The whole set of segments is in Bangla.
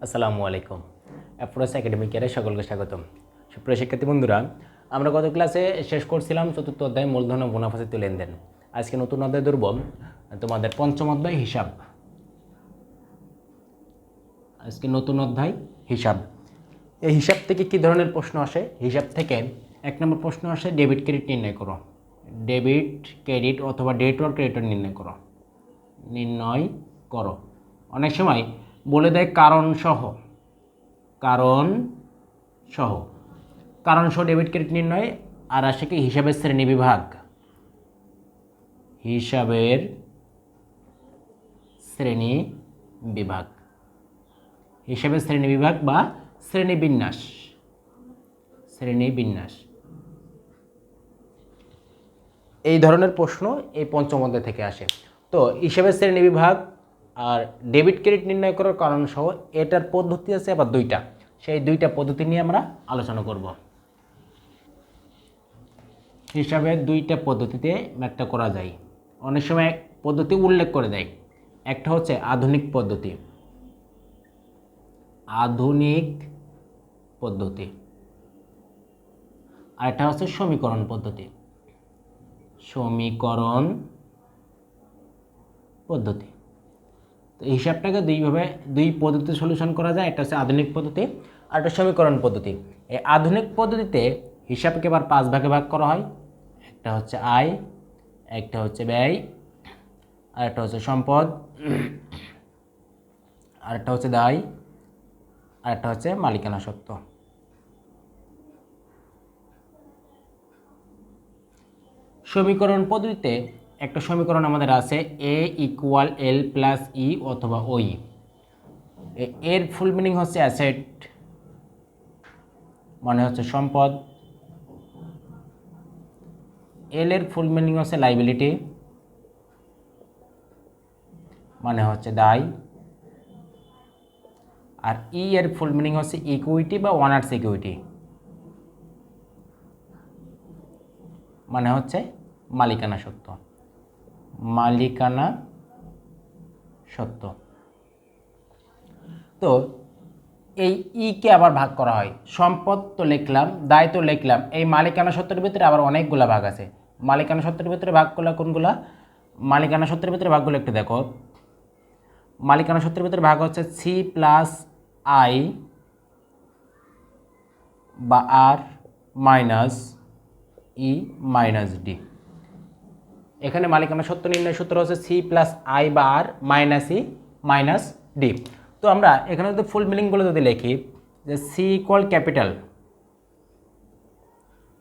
আসসালামু আলাইকুম। অ্যাফ্রোস একাডেমিক ইয়ারে সকলকে স্বাগতম। সুপ্রিয় শিক্ষার্থী বন্ধুরা, আমরা গত ক্লাসে শেষ করছিলাম চতুর্থ অধ্যায় মূলধন ও মুনাফাসিত লেনদেন। আজকে নতুন অধ্যায় ধরব তোমাদের পঞ্চম অধ্যায় হিসাব। আজকে নতুন অধ্যায় হিসাব। এই হিসাব থেকে কী ধরনের প্রশ্ন আসে? হিসাব থেকে এক নম্বর প্রশ্ন আসে ডেবিট ক্রেডিট নির্ণয় করো। ডেবিট ক্রেডিট অথবা ডেটর ক্রেডিটর নির্ণয় করো। অনেক সময় বলে দেয় কারণ সহ ডেবিট ক্রেডিট নির্ণয়, আর আসে কি হিসাবের শ্রেণী বিভাগ। হিসাবের শ্রেণী বিভাগ বা শ্রেণীবিন্যাস। এই ধরনের প্রশ্ন এই পঞ্চম অধ্যায় থেকে আসে। তো হিসাবের শ্রেণী বিভাগ আর ডেবিট ক্রেডিট নির্ণয় করার কারণ সহ এটার পদ্ধতি আছে আবার দুইটা। সেই দুইটা পদ্ধতি নিয়ে আমরা আলোচনা করব। হিসাবের দুইটা পদ্ধতিতে ম্যাথটা করা যায়। অনেক সময় পদ্ধতি উল্লেখ করে দেয়। একটা হচ্ছে আধুনিক পদ্ধতি, আর একটা হচ্ছে সমীকরণ পদ্ধতি। তো হিসাবটাকে দুই পদ্ধতিতে সলিউশন করা যায়। একটা হচ্ছে আধুনিক পদ্ধতি আর একটা সমীকরণ পদ্ধতি। এই আধুনিক পদ্ধতিতে হিসাবকে আবার 5 ভাগে ভাগ করা হয়। একটা হচ্ছে আয়, একটা হচ্ছে ব্যয়, আর একটা হচ্ছে সম্পদ, আর একটা হচ্ছে দায়, আর একটা হচ্ছে মালিকানা সত্ত্ব। সমীকরণ পদ্ধতিতে একটা সমীকরণ আমাদের আছে A = L + E অথবা OE। এর ফুল মিনিং হচ্ছে অ্যাসেট, মানে হচ্ছে সম্পদ। L এর ফুল মিনিং হচ্ছে লাইবিলিটি, মানে হচ্ছে দায়। আর E এর ফুল মিনিং হচ্ছে ইকুইটি বা ওনার্স ইকুইটি, মানে হচ্ছে মালিকানা সত্ত্ব। তো এই কে আবার ভাগ করা হয়। সম্পদ তো লিখলাম, দায় তো লিখলাম, এই মালিকানা সত্ত্বের ভিতরে আবার অনেকগুলা ভাগ আছে। মালিকানা সত্ত্বের ভিতরে ভাগগুলো কোনগুলা? মালিকানা সত্ত্বের ভিতরে ভাগগুলো একটু দেখো। মালিকানা সত্ত্বের ভিতরে ভাগ হচ্ছে C+I বা R - E - D। এখানে মালিকানা সত্ত্ব নির্ণয় সূত্র হচ্ছে C+I বা R - E - D। তো আমরা এখানে যদি ফুল মিনিংগুলো যদি লিখি, যে C =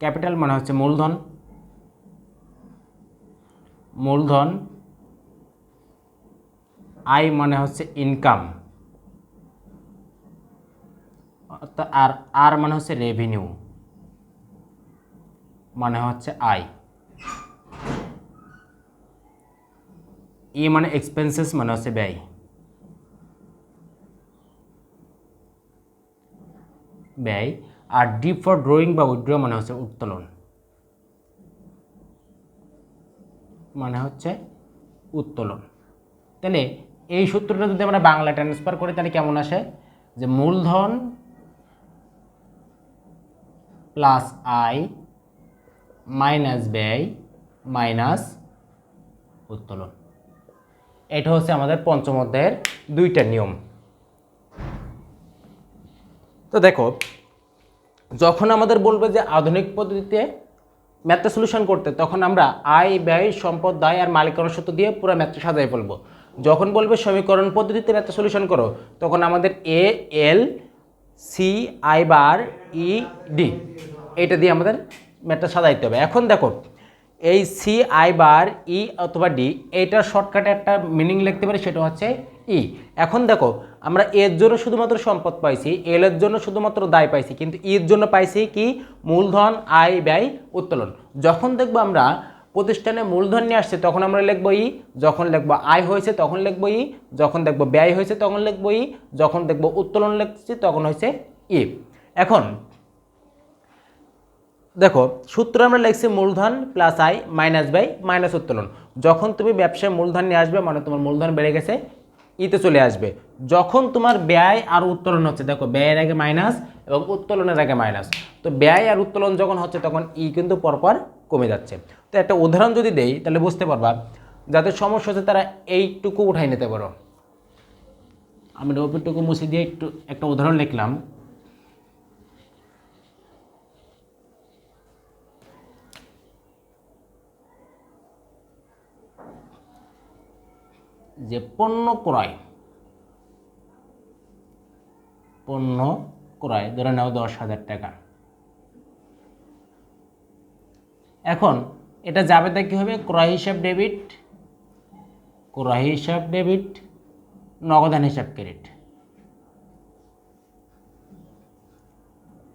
ক্যাপিটাল মানে হচ্ছে মূলধন, I মানে হচ্ছে ইনকাম, আর R মানে হচ্ছে রেভিনিউ, মানে হচ্ছে আয়। E মানে এক্সপেন্সেস, মানে হচ্ছে ব্যয়। আর D ফর ড্রয়িং বা উইথড্র, মানে হচ্ছে উত্তোলন, তাহলে এই সূত্রটা যদি আমরা বাংলা ট্রান্সফার করি তাহলে কেমন আসে? যে মূলধন প্লাস আয় মাইনাস ব্যয় মাইনাস উত্তোলন। এটা হচ্ছে আমাদের পঞ্চম অধ্যায়ের দুইটা নিয়ম। তো দেখো, যখন আমাদের বলবে যে আধুনিক পদ্ধতিতে ম্যাথটা সলিউশন করতে, তখন আমরা আয়, ব্যয়, সম্পদ, দায় আর মালিকানা সত্ত্ব দিয়ে পুরো ম্যাথটা সাজাই ফেলবো। যখন বলবে সমীকরণ পদ্ধতিতে ম্যাথটা সলিউশন করো, তখন আমাদের AL CI বার ED এটা দিয়ে আমাদের ম্যাথটা সাজাইতে হবে। এখন দেখো, এই CI বার E অথবা D এইটার শর্টকাটে একটা মিনিং লিখতে পারি, সেটা হচ্ছে E। এখন দেখো, আমরা এর জন্য শুধুমাত্র সম্পদ পাইছি, এল এর জন্য শুধুমাত্র দায় পাইছি, কিন্তু এর জন্য পাইছি কি? মূলধন, আয়, ব্যয়, উত্তোলন। যখন দেখবো আমরা প্রতিষ্ঠানে মূলধন নিয়ে আসছে তখন আমরা লিখবো ই, যখন লিখবো আয় হয়েছে তখন লিখবো ই, যখন দেখবো ব্যয় হয়েছে তখন লিখবো ই, যখন দেখবো উত্তোলন লিখছি তখন হয়েছে ই। এখন দেখো, সূত্র আমরা লিখছি মূলধন প্লাস আয় মাইনাস ব্যয় মাইনাস উত্তোলন। যখন তুমি ব্যবসায় মূলধন নিয়ে আসবে, মানে তোমার মূলধন বেড়ে গেছে, ইতে চলে আসবে। যখন তোমার ব্যয় আর উত্তোলন হচ্ছে, দেখো ব্যয়ের আগে মাইনাস এবং উত্তোলনের আগে মাইনাস, তো ব্যয় আর উত্তোলন যখন হচ্ছে তখন ই কিন্তু পরপর কমে যাচ্ছে। তো একটা উদাহরণ যদি দেই তাহলে বুঝতে পারবা, যাদের সমস্যা হচ্ছে তারা এইটুকু উঠাই নিতে পারো। আমি ওপরটুকু মুছে দিয়ে একটু একটা উদাহরণ লিখলাম। যে পণ্য ক্রয় ধরে নাও 10,000 টাকা। এখন এটা যাবে তা কি হবে, ক্রয় হিসাব ডেবিট, নগদান হিসাব ক্রেডিট।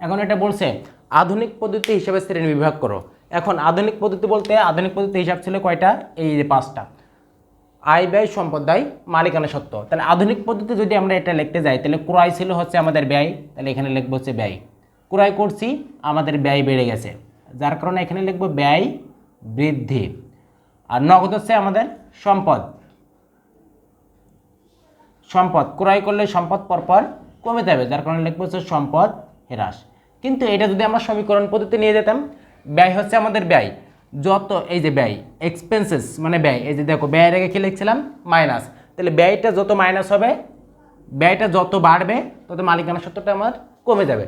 এখন এটা বলছে আধুনিক পদ্ধতি হিসাবে শ্রেণী বিভাগ করো। এখন আধুনিক পদ্ধতি বলতে আধুনিক পদ্ধতি হিসাব ছিল কয়টা, এই যে 5টা, আয় ব্যয় সম্পদ দায় মালিকানা সত্ত্ব। তাহলে আধুনিক পদ্ধতি যদি আমরা এটা লিখতে যাই তাহলে ক্রয় ছিল হচ্ছে আমাদের ব্যয়, তাহলে এখানে লিখবো হচ্ছে ব্যয়। ক্রয় করছি, আমাদের ব্যয় বেড়ে গেছে, যার কারণে এখানে লিখবো ব্যয় বৃদ্ধি। আর নগদ হচ্ছে আমাদের সম্পদ ক্রয় করলে সম্পদ পরপর কমে যাবে, যার কারণে লিখবো হচ্ছে সম্পদ হ্রাস। কিন্তু এটা যদি আমরা সমীকরণ পদ্ধতি নিয়ে যেতাম, ব্যয় হচ্ছে আমাদের ব্যয়, যত এই যে ব্যয় এক্সপেন্সেস মানে ব্যয়, এই যে দেখো ব্যয়ের আগে কি লিখছিলাম মাইনাস, তাহলে ব্যয়টা যত মাইনাস হবে, ব্যয়টা যত বাড়বে তত মালিকানা সত্ত্বটা আমার কমে যাবে।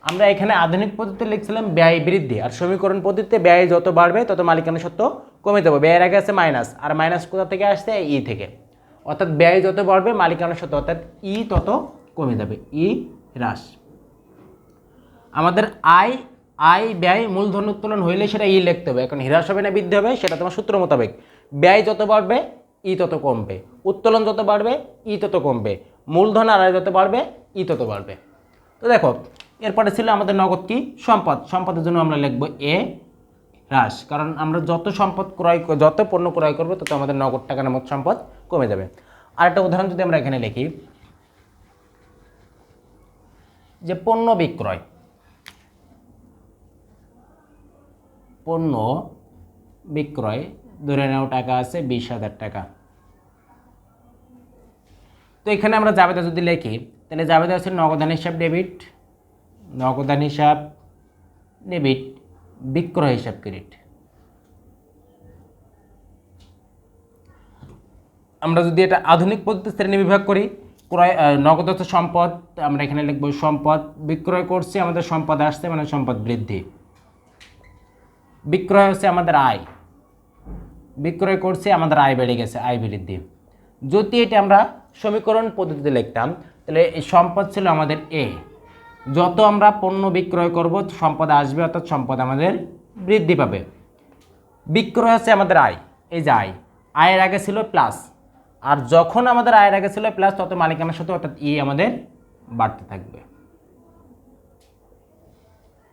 আমরা এখানে আধুনিক পদ্ধতিতে লিখছিলাম ব্যয় বৃদ্ধি, আর সমীকরণ পদ্ধতিতে ব্যয় যত বাড়বে তত মালিকানা সত্ত্ব কমে যাবে। ব্যয়ের আগে আছে মাইনাস, আর মাইনাস কোথা থেকে আসছে, ই থেকে, অর্থাৎ ব্যয় যত বাড়বে মালিকানা সত্ত্ব অর্থাৎ ই তত কমে যাবে, ই হ্রাস। আমাদের আয় ব্যয় মূলধন উত্তোলন হইলে সেটা ই লিখতে হবে। এখন হ্রাস হবে না বৃদ্ধি হবে সেটা তোমার সূত্র মোতাবেক, ব্যয় যত বাড়বে ই তত কমবে, উত্তোলন যত বাড়বে ই তত কমবে, মূলধন আর আয় যত বাড়বে ই তত বাড়বে। তো দেখো এরপরে ছিল আমাদের নগদ কি, সম্পদের জন্য আমরা লিখবো এ হ্রাস, কারণ আমরা যত পণ্য ক্রয় করবো তত আমাদের নগদ টাকা নামক সম্পদ কমে যাবে। আরেকটা উদাহরণ যদি আমরা এখানে লিখি, যে পণ্য বিক্রয় ধরে নাও টাকা আছে 20,000 টাকা। তো এখানে আমরা জাবেদা যদি লিখি তাহলে জাবেদা হচ্ছে নগদান হিসাব ডেবিট, বিক্রয় হিসাব ক্রেডিট। আমরা যদি এটা আধুনিক পদ্ধতি শ্রেণী বিভাগ করি, নগদ হচ্ছে সম্পদ, আমরা এখানে লিখব সম্পদ, বিক্রয় করছি আমাদের সম্পদ আসছে মানে সম্পদ বৃদ্ধি, বিক্রয় হচ্ছে আমাদের আয়, বিক্রয় করছি আমাদের আয় বেড়ে গেছে, আয় বৃদ্ধি। যদি এটা আমরা সমীকরণ পদ্ধতিতে লিখতাম তাহলে এই সম্পদ ছিল আমাদের এ, যত আমরা পণ্য বিক্রয় করব সম্পদ আসবে অর্থাৎ সম্পদ আমাদের বৃদ্ধি পাবে। বিক্রয় হচ্ছে আমাদের আয়, এই যে আয়ের আগে ছিল প্লাস, আর যখন আমাদের আয়ের আগে ছিল প্লাস তত মালিকানার সাথে অর্থাৎ ই আমাদের বাড়তে থাকবে।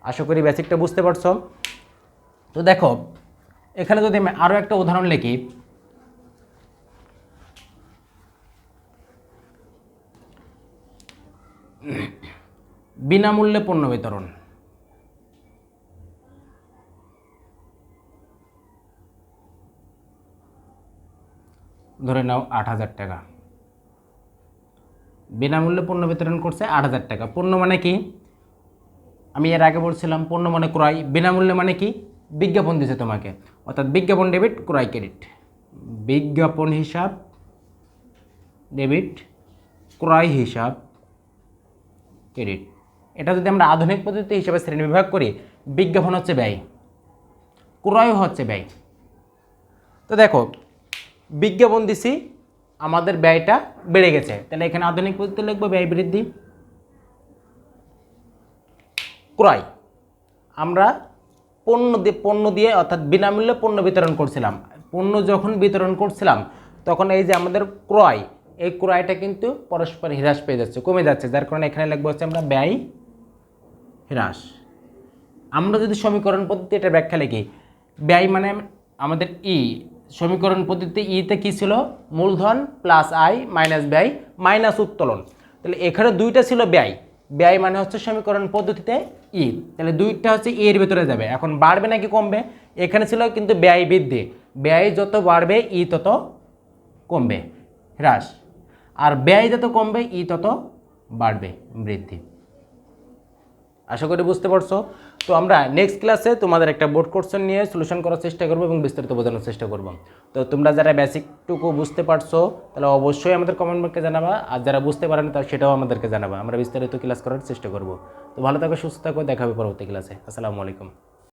আশা করি বেসিকটা বুঝতে পারছো। তো দেখো এখানে যদি আমি আরও একটা উদাহরণ লিখি, বিনামূল্যে পণ্য বিতরণ। ধরে নাও 8,000 টাকা, বিনামূল্যে পণ্য বিতরণ করছে 8,000 টাকা। পণ্য মানে কি, আমি এর আগে বলছিলাম পণ্য মানে ক্রয়, বিনামূল্যে মানে কি, বিজ্ঞাপন দিছে তোমাকে, অর্থাৎ বিজ্ঞাপন ডেবিট, ক্রয় ক্রেডিট, বিজ্ঞাপন হিসাব ডেবিট, ক্রয় হিসাব ক্রেডিট। এটা যদি আমরা আধুনিক পদ্ধতি হিসাবে শ্রেণীবিভাগ করি, বিজ্ঞাপন হচ্ছে ব্যয়, ক্রয় হচ্ছে ব্যয়। তো দেখো বিজ্ঞাপন দিছি আমাদের ব্যয়টা বেড়ে গেছে, তাহলে এখানে আধুনিক পদ্ধতি লিখবো ব্যয় বৃদ্ধি। ক্রয় আমরা পণ্য দিয়ে অর্থাৎ বিনামূল্যে পণ্য বিতরণ করছিলাম, পণ্য যখন বিতরণ করছিলাম তখন এই যে আমাদের ক্রয়, এই ক্রয়টা কিন্তু পরস্পর হ্রাস পেয়ে যাচ্ছে, কমে যাচ্ছে, যার কারণে এখানে লিখবো হচ্ছে আমরা ব্যয় হ্রাস। আমরা যদি সমীকরণ পদ্ধতি এটা ব্যাখ্যা লিখি, ব্যয় মানে আমাদের ই, সমীকরণ পদ্ধতিতে ইতে কী ছিল, মূলধন প্লাস আয় মাইনাস ব্যয় মাইনাস উত্তোলন, তাহলে এখানে দুইটা ছিল ব্যয় মানে হচ্ছে সমীকরণ পদ্ধতিতে ই, তাহলে দুইটা হচ্ছে এর ভিতরে যাবে। এখন বাড়বে নাকি কমবে, এখানে ছিল কিন্তু ব্যয় বৃদ্ধি, ব্যয় যত বাড়বে ই তত কমবে, হ্রাস। আর ব্যয় যত কমবে ই তত বাড়বে, বৃদ্ধি। আশা করি বুঝতে পারছো। তো আমরা নেক্সট ক্লাসে তোমাদের একটা বোর্ড কোশ্চেন নিয়ে সলিউশন করার চেষ্টা করবো এবং বিস্তারিত বোঝানোর চেষ্টা করবো। তো তোমরা যারা বেসিকটুকু বুঝতে পারছো তাহলে অবশ্যই আমাদের কমেন্ট বক্সে জানাবা, আর যারা বুঝতে পারেন তা সেটাও আমাদেরকে জানাবা, আমরা বিস্তারিত ক্লাস করার চেষ্টা করবো। তো ভালো থাকো, সুস্থ থাকো, দেখা হবে পরবর্তী ক্লাসে। আসসালামু আলাইকুম।